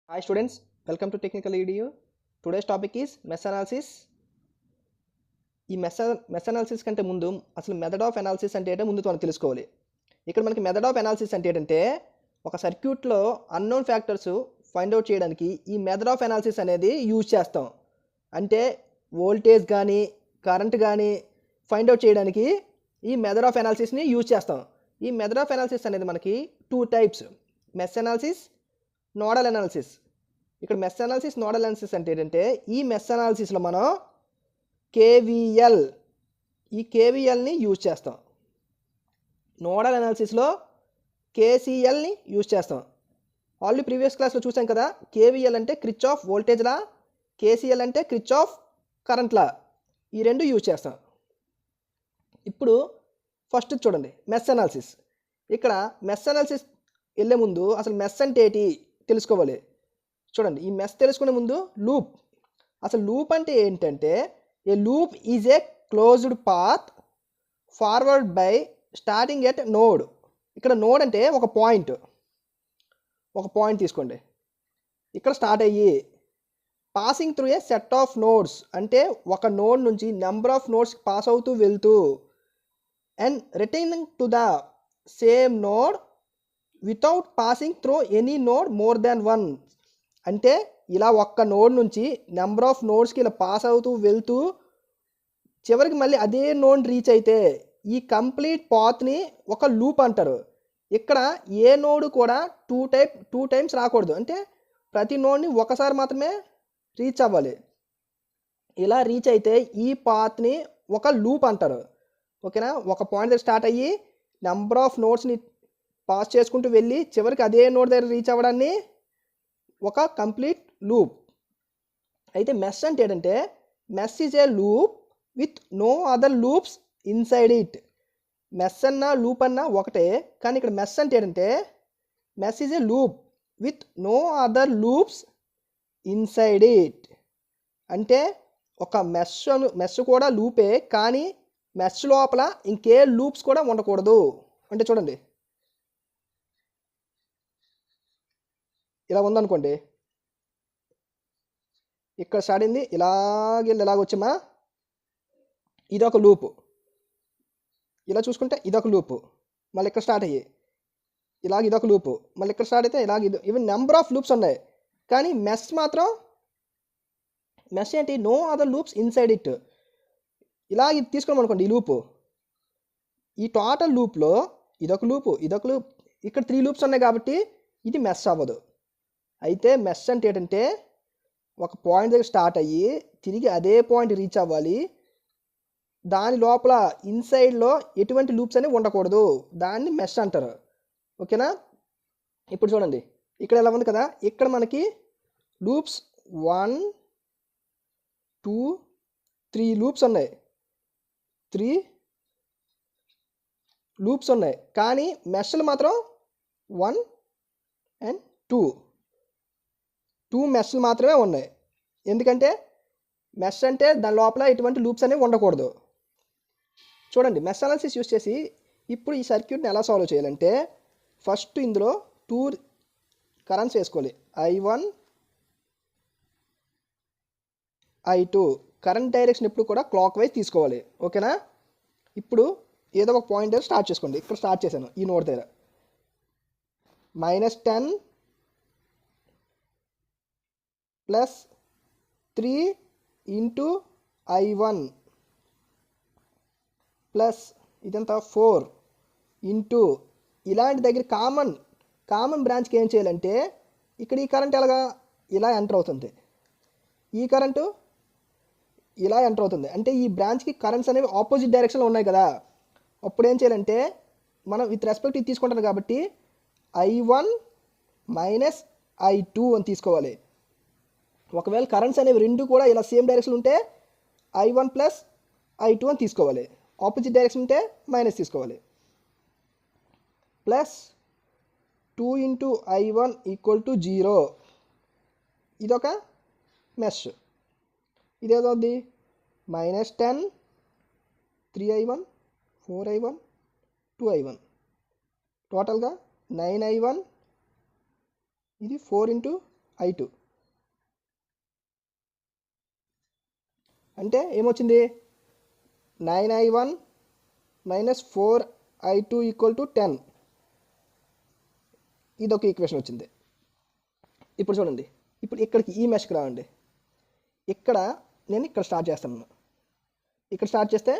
Hi students, welcome to Technical EDU. Today's topic is mesh analysis. ఈ mesh analysis కంటే ముందు అసలు method of analysis అంటే ఏంటో ముందు మనం తెలుసుకోవాలి. ఇక్కడ మనకి మెథడ్ ఆఫ్ అనాలిసిస్ అంటే ఏంటంటే ఒక సర్క్యూట్లో అన్నోన్ ఫ్యాక్టర్స్ ఫైండ్ అవుట్ చేయడానికి ఈ మెథడ్ ఆఫ్ అనాలిసిస్ అనేది యూజ్ చేస్తాం. అంటే వోల్టేజ్ కానీ కరెంట్ కానీ ఫైండ్ అవుట్ చేయడానికి ఈ మెథడ్ ఆఫ్ అనాలిసిస్ని యూజ్ చేస్తాం. ఈ మెథడ్ ఆఫ్ అనాలిసిస్ అనేది మనకి 2 types, mesh analysis, nodal analysis. ఇక్కడ మెష్ అనాలిసిస్, నోడల్ అనాలిసిస్ అంటే ఏంటంటే ఈ మెష్ అనాలిసిస్లో మనం కేవీఎల్ ఈ కేవీఎల్ని యూజ్ చేస్తాం. నోడల్ అనాలిసిస్లో కేసీఎల్ని యూజ్ చేస్తాం. ఆల్రెడీ ప్రీవియస్ క్లాస్లో చూసాం కదా, కేవీఎల్ అంటే క్రిచ్ వోల్టేజ్ లా, కేసీఎల్ అంటే క్రిచ్ కరెంట్ లా. ఈ రెండు యూజ్ చేస్తాం. ఇప్పుడు ఫస్ట్ చూడండి మెష్ అనాలిసిస్. ఇక్కడ మెష్ అనాలిసిస్ వెళ్ళే ముందు అసలు మెష్ అంటే ఏంటి తెలుసుకోవాలి. చూడండి, ఈ మెష్ తెలుసుకునే ముందు లూప్. అసలు లూప్ అంటే ఏంటంటే a loop is a closed path forward by starting at node. ఇక్కడ నోడ్ అంటే ఒక పాయింట్ తీసుకోండి, ఇక్కడ స్టార్ట్ అయ్యి passing through a set of nodes, అంటే ఒక నోడ్ నుంచి నెంబర్ ఆఫ్ నోడ్స్ పాస్ అవుతూ వెళ్తూ and returning to the same node without passing through any node more than one. అంటే ఇలా ఒక్క నోడ్ నుంచి నెంబర్ ఆఫ్ నోడ్స్కి ఇలా పాస్ అవుతూ వెళ్తూ చివరికి మళ్ళీ అదే నోడ్ రీచ్ అయితే ఈ కంప్లీట్ పాత్ని ఒక లూప్ అంటారు. ఇక్కడ ఏ నోడ్ కూడా టూ టైమ్స్ రాకూడదు, అంటే ప్రతి నోడ్ని ఒకసారి మాత్రమే రీచ్ అవ్వాలి. ఇలా రీచ్ అయితే ఈ పాత్ని ఒక లూప్ అంటారు. ఓకేనా, ఒక పాయింట్ దగ్గర స్టార్ట్ అయ్యి నెంబర్ ఆఫ్ నోడ్స్ని పాస్ చేసుకుంటూ వెళ్ళి చివరికి అదే నోడ్ దగ్గర రీచ్ అవ్వడాన్ని ఒక కంప్లీట్ లూప్. అయితే మెష్ అంటే ఏంటంటే mesh is a loop with no other loops inside it. Mesh అన్న లూప్ అన్న ఒకటే, కానీ ఇక్కడ మెష్ అంటే ఏంటంటే mesh is a loop with no other loops inside it. అంటే ఒక మెష్ కూడా లూపే, కానీ మెష్ లోపల ఇంకే లూప్స్ కూడా ఉండకూడదు. అంటే చూడండి, ఇలా ఉందనుకోండి, ఇక్కడ స్టార్ట్ అయింది, ఇలాగ వచ్చామా, ఇదొక లూపు. ఇలా చూసుకుంటే ఇదొక లూపు, మళ్ళీ ఇక్కడ స్టార్ట్ అయ్యి ఇదొక లూపు, మళ్ళీ ఇక్కడ స్టార్ట్ అయితే ఇవి నెంబర్ ఆఫ్ లూప్స్ ఉన్నాయి. కానీ మెష్ మాత్రం మెష్ ఏంటి, no other loops inside it. ఇలా ఇది తీసుకున్నాం అనుకోండి, ఈ లూపు, ఈ టోటల్ లూప్లో ఇదొక లూపు, ఇక్కడ 3 లూప్స్ ఉన్నాయి కాబట్టి ఇది మెష్ అవ్వదు. అయితే మెష్ అంటే ఏంటంటే ఒక పాయింట్ దగ్గర స్టార్ట్ అయ్యి తిరిగి అదే పాయింట్ రీచ్ అవ్వాలి, దాని లోపల ఇన్సైడ్లో ఎటువంటి లూప్స్ అనేవి ఉండకూడదు, దాన్ని మెష్ అంటారు. ఓకేనా, ఇప్పుడు చూడండి, ఇక్కడ ఎలా ఉంది కదా, ఇక్కడ మనకి లూప్స్ 1 2 3 లూప్స్ ఉన్నాయి, 3 లూప్స్ ఉన్నాయి. కానీ మెష్లు మాత్రం 1 and 2 మెష్లు మాత్రమే ఉన్నాయి. ఎందుకంటే మెష్ అంటే దాని లోపల ఎటువంటి లూప్స్ అనేవి ఉండకూడదు. చూడండి, మెష్ అనాలిసిస్ యూస్ చేసి ఇప్పుడు ఈ సర్క్యూట్ని ఎలా సాల్వ్ చేయాలంటే ఫస్ట్ ఇందులో 2 కరెంట్స్ వేసుకోవాలి, I1 I2. కరెంట్ డైరెక్షన్ ఎప్పుడు కూడా క్లాక్ వైజ్ తీసుకోవాలి. ఓకేనా, ఇప్పుడు ఏదో ఒక పాయింట్ దగ్గర స్టార్ట్ చేసుకోండి. ఇక్కడ స్టార్ట్ చేశాను, ఈ నోడ్ దగ్గర -10 + 3 × I1 ప్లస్ ఇదంతా 4 ఇంటూ ఇలాంటి దగ్గర కామన్ బ్రాంచ్కి ఏం చేయాలంటే ఇక్కడ ఈ కరెంట్ ఇలా ఎంటర్ అవుతుంది, ఈ కరెంటు ఇలా ఎంటర్ అవుతుంది. అంటే ఈ బ్రాంచ్కి కరెంట్స్ అనేవి ఆపోజిట్ డైరెక్షన్లో ఉన్నాయి కదా. అప్పుడు ఏం చేయాలంటే మనం విత్ రెస్పెక్ట్ ఇది తీసుకుంటాం కాబట్టి I1 - I2 అని తీసుకోవాలి. ఒకవేళ కరెంట్స్ అనేవి రెండు కూడా ఇలా సేమ్ డైరెక్షన్ ఉంటే I1 + I2 అని తీసుకోవాలి. ఆపోజిట్ డైరెక్షన్ ఉంటే మైనస్ తీసుకోవాలి. Plus 2 × I1 = 0. ఇదొక మెష్. ఇదేదవుద్ది -10 3I1 4I1 2I1 టోటల్గా 9I1. ఇది 4 × I2 అంటే ఏమొచ్చింది 9I1 minus 4I2 equal to 10. ఇది ఒక ఈక్వేషన్ వచ్చింది. ఇప్పుడు చూడండి, ఇప్పుడు ఇక్కడికి ఈ మెష్కి రావండి. ఇక్కడ నేను ఇక్కడ స్టార్ట్ చేస్తాను. ఇక్కడ స్టార్ట్ చేస్తే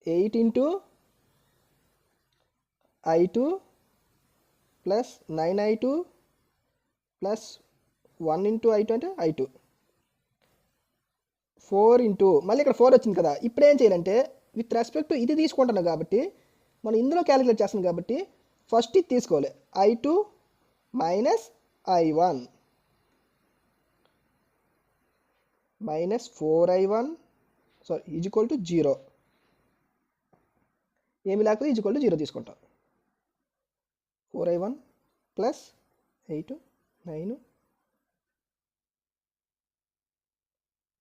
8 into I2 plus 9I2 plus 1 into I2 అంటే I2 4 ఇంటూ మళ్ళీ ఇక్కడ 4 వచ్చింది కదా. ఇప్పుడు ఏం చేయాలంటే విత్ రెస్పెక్ట్ ఇది తీసుకుంటున్నాం కాబట్టి మనం ఇందులో క్యాలిక్యులేట్ చేస్తున్నాం కాబట్టి ఫస్ట్ ఇది తీసుకోవాలి. I2 minus I1 minus 4I1 sorry is equal to 0. ఏమి లేకపోతే ఈజ్ ఈక్వల్ టు 0 తీసుకుంటాం. 4I1 plus 8 9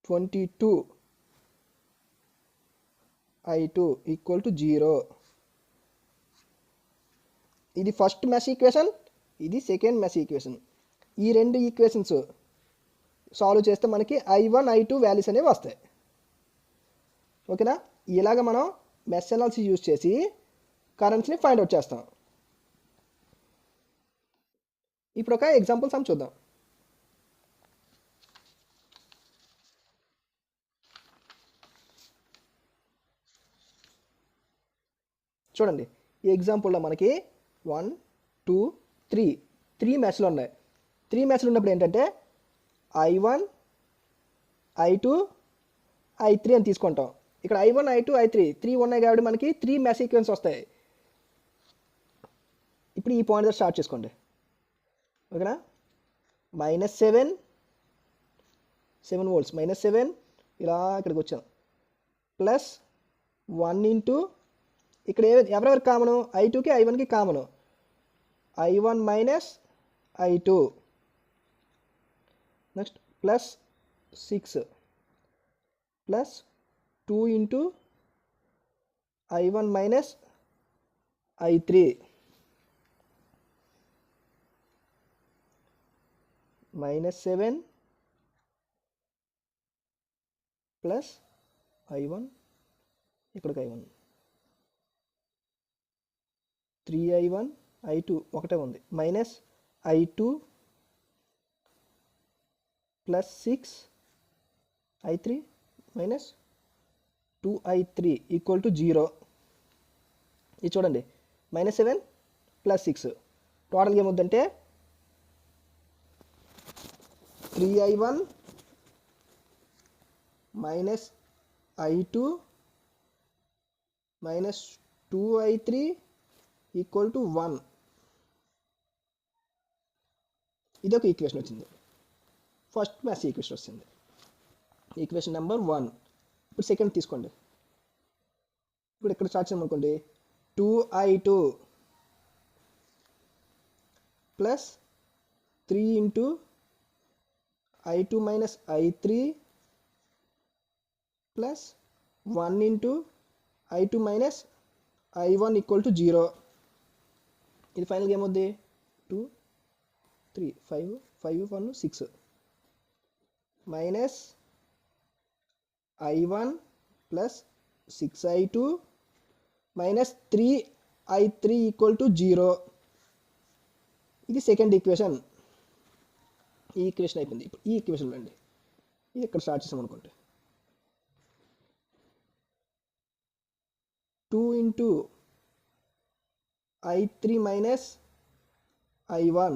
22 I2 equal to 0. ఇది ఫస్ట్ మెష్ ఈక్వేషన్, ఇది సెకండ్ మెష్ ఈక్వేషన్. ఈ రెండు ఈక్వేషన్స్ సాల్వ్ చేస్తే మనకి I1 I2 వాల్యూస్ అనేవి వస్తాయి. ఓకేనా? ఇలాగ మనం మెష్ అనాలిసిస్ యూజ్ చేసి కరెంట్స్ని ఫైండ్ అవుట్ చేస్తాం. ఇప్పుడు ఒక ఎగ్జాంపుల్ సమ్ చూద్దాం. చూడండి, ఈ ఎగ్జాంపుల్లో మనకి 1 2 3 మ్యాచ్లు ఉన్నాయి. 3 మ్యాచ్లు ఉన్నప్పుడు ఏంటంటే I1 I2 I3 అని తీసుకుంటాం. ఇక్కడ I1 I2 I3 3 ఉన్నాయి కాబట్టి మనకి 3 మ్యాచ్ ఈక్వెన్స్ వస్తాయి. ఇప్పుడు ఈ పాయింట్ స్టార్ట్ చేసుకోండి. ఓకేనా? -7 volts -7 ఇలా ఇక్కడికి వచ్చాం. ప్లస్ 1 ఇంటూ ఇక్కడ ఎవరెవరికి కామను? I2కి I1కి common. I1 minus I2 next plus 6 plus 2 into I1 minus I3 -7 plus I1 ఇక్కడికి I1 3I1 I2 ఒకటే ఉంది minus I2 plus 6 I3 minus 2I3 equal to 0. ఇది చూడండి, -7 ప్లస్ 6 టోటల్గా ఏమవుతుందంటే 3I1 minus I2 minus 2I3 equal to 1. ఇది ఒక equation వచ్చింది. ఫస్ట్ మ్యాథ్స్ ఈక్వేషన్ వచ్చింది, ఈక్వేషన్ నెంబర్ 1. ఇప్పుడు సెకండ్ తీసుకోండి. ఇప్పుడు ఇక్కడ స్టార్ట్ చేద్దాం అనుకోండి. 2I2 plus 3 into I2 minus I3 plus 1 into I2 minus I1 equal to 0. ఇది ఫైనల్గా ఏమవుద్ది? 2 3 5 5 1 6 minus I1 plus 6I2 minus 3I3 equal to 0. ఇది సెకండ్ ఈక్వేషన్. ఈ ఈక్వేషన్ అయిపోయింది. ఇప్పుడు ఈ ఈక్వేషన్ రండి. ఇది ఇక్కడ స్టార్ట్ చేసాం అనుకోండి. 2 into I3 minus I1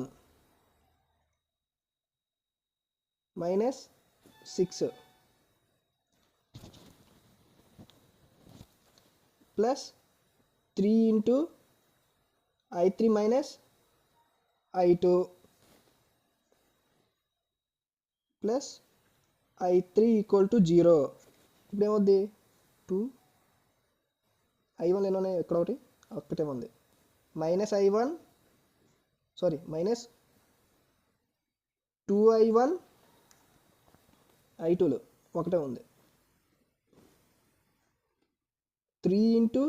minus 6 plus 3 into I3 minus I2 plus I3 equal to 0. ఇప్పుడు ఏమవుద్ది? 2 I1 ఎన్నోనే ఎక్కడ ఒకటి ఒక్కటే ఉంది. Minus I1 sorry minus 2I1 I2లో ఒకటే ఉంది. 3 ఇంటూ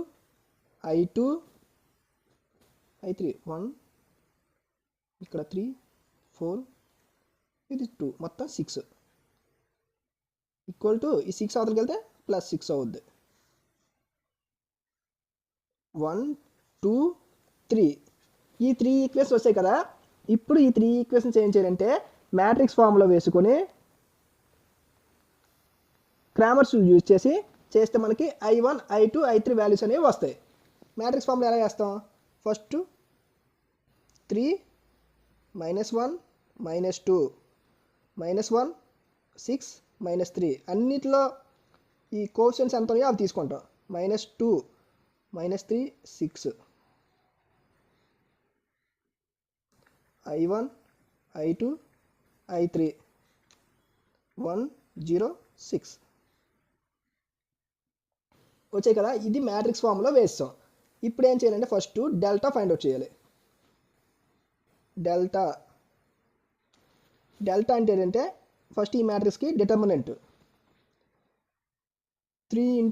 I2 I3 1 ఇక్కడ 3 4 ఇది 2 మొత్తం 6 ఈక్వల్ టు ఈ 6 అవతలకి వెళ్తే ప్లస్ 6 అవుద్ది. 1 2 3 ఈ 3 ఈక్వేషన్స్ వచ్చాయి కదా. ఇప్పుడు ఈ 3 ఈక్వేషన్స్ ఏం చేయాలంటే మ్యాట్రిక్స్ ఫామ్లో వేసుకొని క్రామర్స్ యూజ్ చేస్తే మనకి I1 I2 I3 వాల్యూస్ అనేవి వస్తాయి. మ్యాట్రిక్స్ ఫామ్లో ఎలా చేస్తాం? ఫస్ట్ 3 -1 -2 -1 6 -3 అన్నిటిలో ఈ కోఎఫిషియెంట్స్ ఎంత ఉన్నాయో అవి తీసుకుంటాం. -2 -3 6 I1 I2 I3 1 0 6 వచ్చాయి కదా. ఇది మ్యాట్రిక్స్ ఫామ్లో వేస్తాం. ఇప్పుడు ఏం చేయాలంటే ఫస్ట్ డెల్టా ఫైండ్ అవుట్ చేయాలి. డెల్టా అంటే ఏంటంటే ఫస్ట్ ఈ మ్యాట్రిక్స్కి డిటర్మినెంట్ 3 ×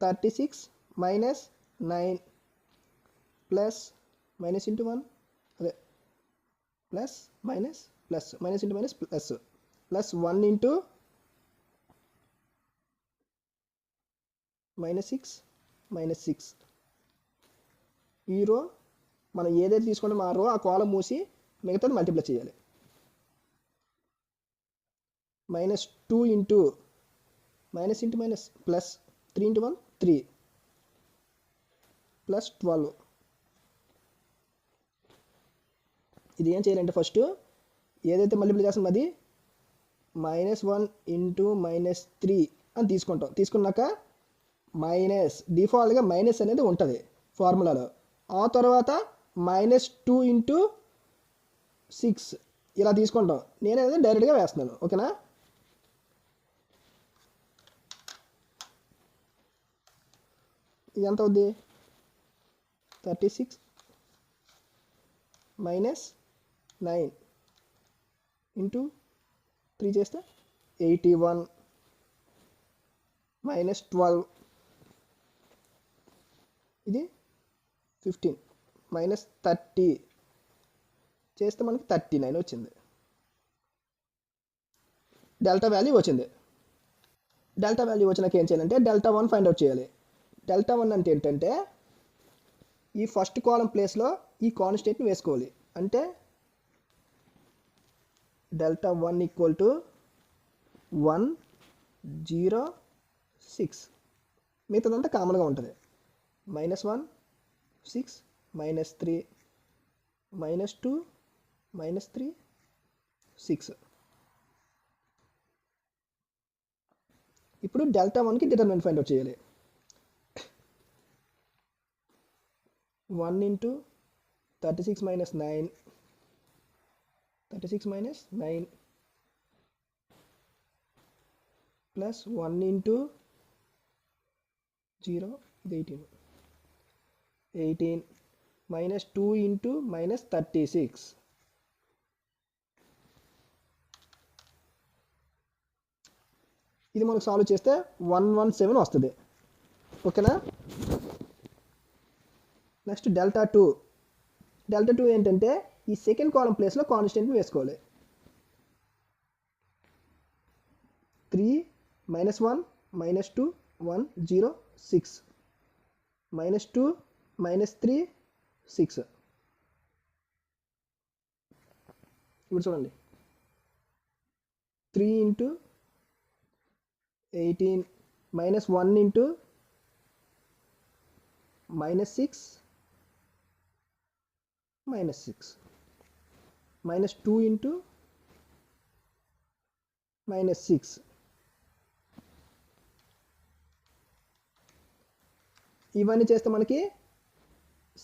36 - 9 ప్లస్ మైనస్ ఇంటూ 1 అదే plus minus plus minus into minus plus plus 1 × -6 ఈ రో మనం ఏదైతే తీసుకుంటామో ఆ రో ఆ కాలం మూసి మిగతాది మల్టిప్లై చేయాలి. -2 × minus into minus plus 3 × 1 3 plus 12. ఇది ఏం చేయాలంటే ఫస్ట్ ఏదైతే మల్టిప్లై చేస్తామో అది -1 × -3 అని తీసుకుంటాం. తీసుకున్నాక మైనస్ డిఫాల్ట్గా మైనస్ అనేది ఉంటుంది ఫార్ములాలో. ఆ తర్వాత -2 × 6 ఇలా తీసుకుంటాం. నేనైతే డైరెక్ట్గా వేస్తున్నాను. ఓకేనా? ఇది ఎంత అవుద్ది? 36 - 9 × 3 చేస్తే 81 -12 ఇది 15 -30 చేస్తే మనకి 39 వచ్చింది. డెల్టా వాల్యూ వచ్చింది. డెల్టా వాల్యూ వచ్చినాక ఏం చేయాలంటే డెల్టా 1 ఫైండ్ అవుట్ చేయాలి. డెల్టా 1 అంటే ఏంటంటే ఈ ఫస్ట్ కాలం ప్లేస్లో ఈ కాన్స్టెంట్ని వేసుకోవాలి. అంటే డెల్టా 1 ఈక్వల్ టు 1 0 6 మిగతాదంతా కామన్గా ఉంటుంది. -1 6 -3 -2 -3 6. ఇప్పుడు డెల్టా 1కి డిటర్మినెంట్ ఫైండ్ అవుట్ చేయాలి. 1 × 36 - 9 36 - 9 ప్లస్ 1 × 0 ఇది 18 -2 × -36 ఇది మనకు సాల్వ్ చేస్తే 117 వస్తుంది. ఓకేనా? నెక్స్ట్ డెల్టా 2 ఏంటంటే ఈ సెకండ్ కాలం ప్లేస్లో కాన్స్టెంట్ని వేసుకోవాలి. 3 -1 -2 1 0 6 -2 -3 6. ఇప్పుడు చూడండి 3 × 18 -1 × -6 -6 -2 × -6 ఇవన్నీ చేస్తే మనకి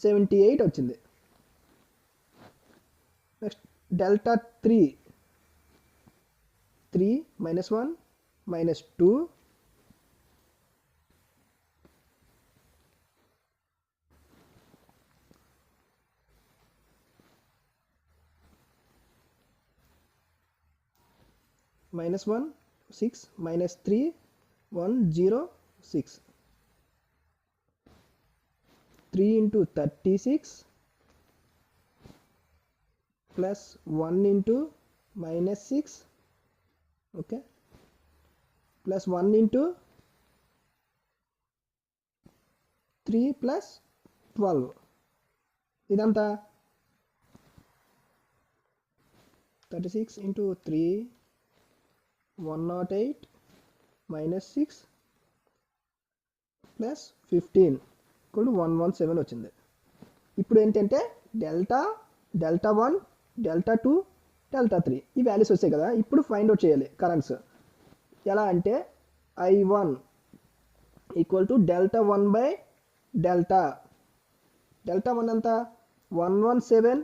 78 వచ్చింది. Next delta 3 -1 -2 -1 6 -3 1 0 6 3 × 36 plus 1 into -6 okay plus 1 into 3 plus 12 ఇదంతా 36 ఇంటూ 3 108 -6 ప్లస్ 15 ఇప్పుడు 117 వచ్చింది. ఇప్పుడు ఏంటంటే డెల్టా 1 డెల్టా 2 డెల్టా 3 ఈ వాల్యూస్ వచ్చాయి కదా. ఇప్పుడు ఫైండ్ అవుట్ చేయాలి కరెంట్స్. ఎలా అంటే I1 equal to delta 1 by delta 1 ఎంత 117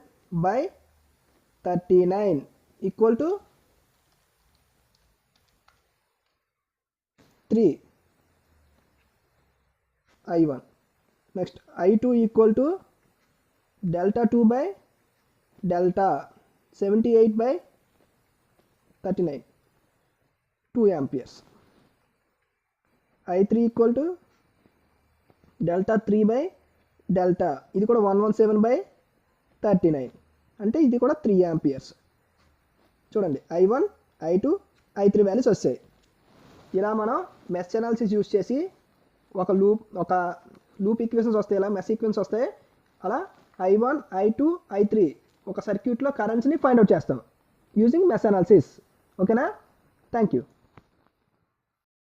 by 39 equal to 3 I1. Next I2 equal to delta 2 by delta 78 by 39 2 amperes. I3 equal to delta 3 by delta ఇది కూడా 117 బై 39 అంటే ఇది కూడా 3 amperes. చూడండి I1 I2 I3 వాల్యూస్ వస్తాయి. ఇలా మనం మెష్ అనాలిసిస్ యూస్ చేసి ఒక లూప్ ఈక్వేషన్స్ వస్తాయి, ఇలా మెష్ ఈక్వేషన్స్ వస్తాయి. అలా I1 I2 I3 ఒక సర్క్యూట్లో కరెంట్స్ని ఫైండ్ అవుట్ చేస్తాం యూజింగ్ మెష్ అనాలిసిస్. ఓకేనా? Thank you.